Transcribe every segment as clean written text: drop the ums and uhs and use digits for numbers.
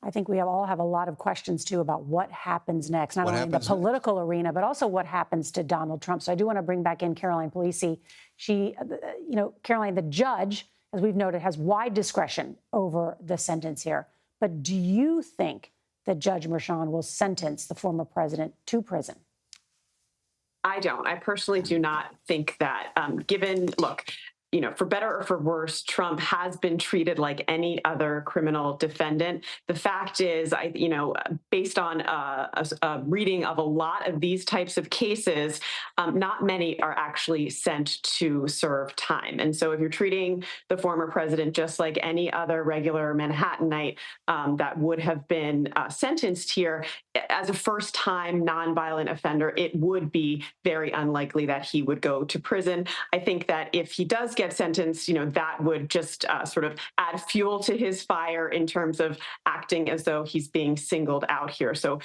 I think we all have a lot of questions, too, about what happens next, not only in the political arena, but also what happens to Donald Trump. So I do want to bring back in Caroline Polisi. She, Caroline, the judge, as we've noted, has wide discretion over the sentence here. But do you think that Judge Merchan will sentence the former president to prison? I don't. I personally do not think that, look, for better or for worse, Trump has been treated like any other criminal defendant. The fact is, based on a reading of a lot of these types of cases, not many are actually sent to serve time. And so if you're treating the former president just like any other regular Manhattanite that would have been sentenced here, as a first-time nonviolent offender, it would be very unlikely that he would go to prison. I think that if he does get sentenced, that would just sort of add fuel to his fire in terms of acting as though he's being singled out here. So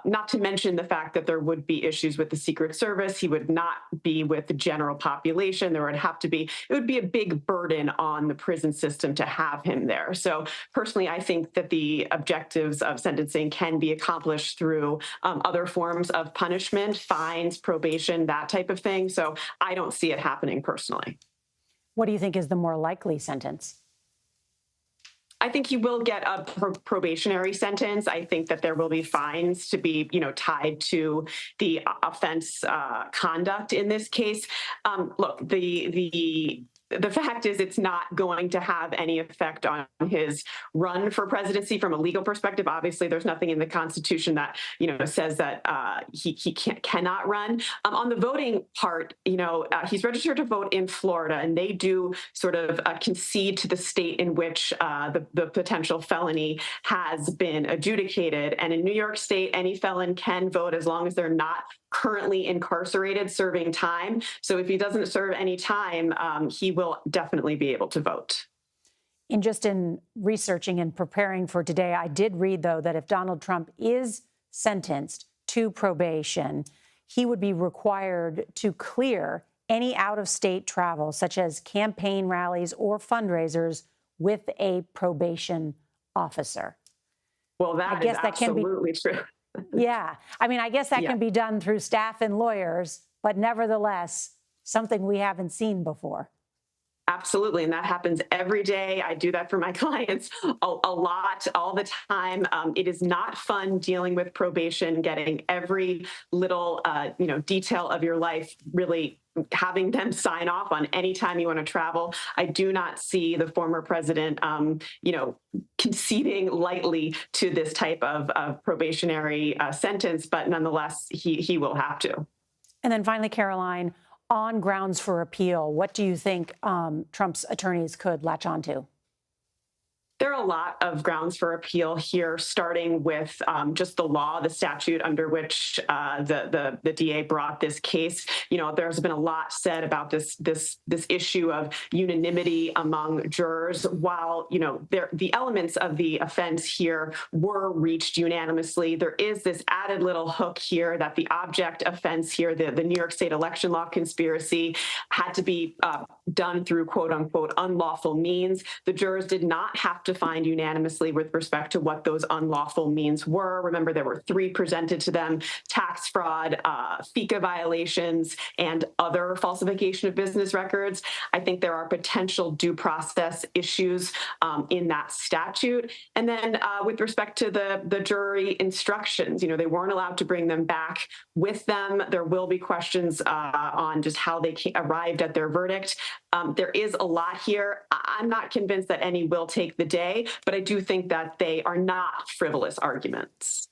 not to mention the fact that there would be issues with the Secret Service. He would not be with the general population. It would be a big burden on the prison system to have him there. So personally, I think that the objectives of sentencing can be accomplished through other forms of punishment, fines, probation, that type of thing. So I don't see it happening personally. What do you think is the more likely sentence? I think he will get a probationary sentence. I think that there will be fines to be, tied to the offense conduct in this case. Look, the fact is it's not going to have any effect on his run for presidency from a legal perspective. Obviously, there's nothing in the Constitution that, says that he cannot run. On the voting part, he's registered to vote in Florida, and they do sort of concede to the state in which the potential felony has been adjudicated. And in New York State, any felon can vote as long as they're not currently incarcerated serving time. So if he doesn't serve any time, he will definitely be able to vote. In researching and preparing for today, I did read, though, that if Donald Trump is sentenced to probation, he would be required to clear any out-of-state travel, such as campaign rallies or fundraisers, with a probation officer. Well, that is absolutely true. Yeah. I guess that can be done through staff and lawyers, but nevertheless, something we haven't seen before. Absolutely. And that happens every day. I do that for my clients a lot, all the time. It is not fun dealing with probation, getting every little, detail of your life, really having them sign off on any time you want to travel. I do not see the former president, conceding lightly to this type of probationary sentence, but nonetheless, he will have to. And then finally, Caroline, on grounds for appeal, what do you think Trump's attorneys could latch onto? There are a lot of grounds for appeal here, starting with just the law, the statute under which the DA brought this case. There's been a lot said about this issue of unanimity among jurors. While the elements of the offense here were reached unanimously, there is this added little hook here that the object offense here, the New York State election law conspiracy, had to be done through quote unquote unlawful means. The jurors did not have to find unanimously with respect to what those unlawful means were. Remember, there were 3 presented to them: tax fraud, FICA violations, and other falsification of business records. I think there are potential due process issues in that statute. And then with respect to the jury instructions, they weren't allowed to bring them back with them. There will be questions on just how they arrived at their verdict. There is a lot here. I'm not convinced that any will take the day, but I do think that they are not frivolous arguments.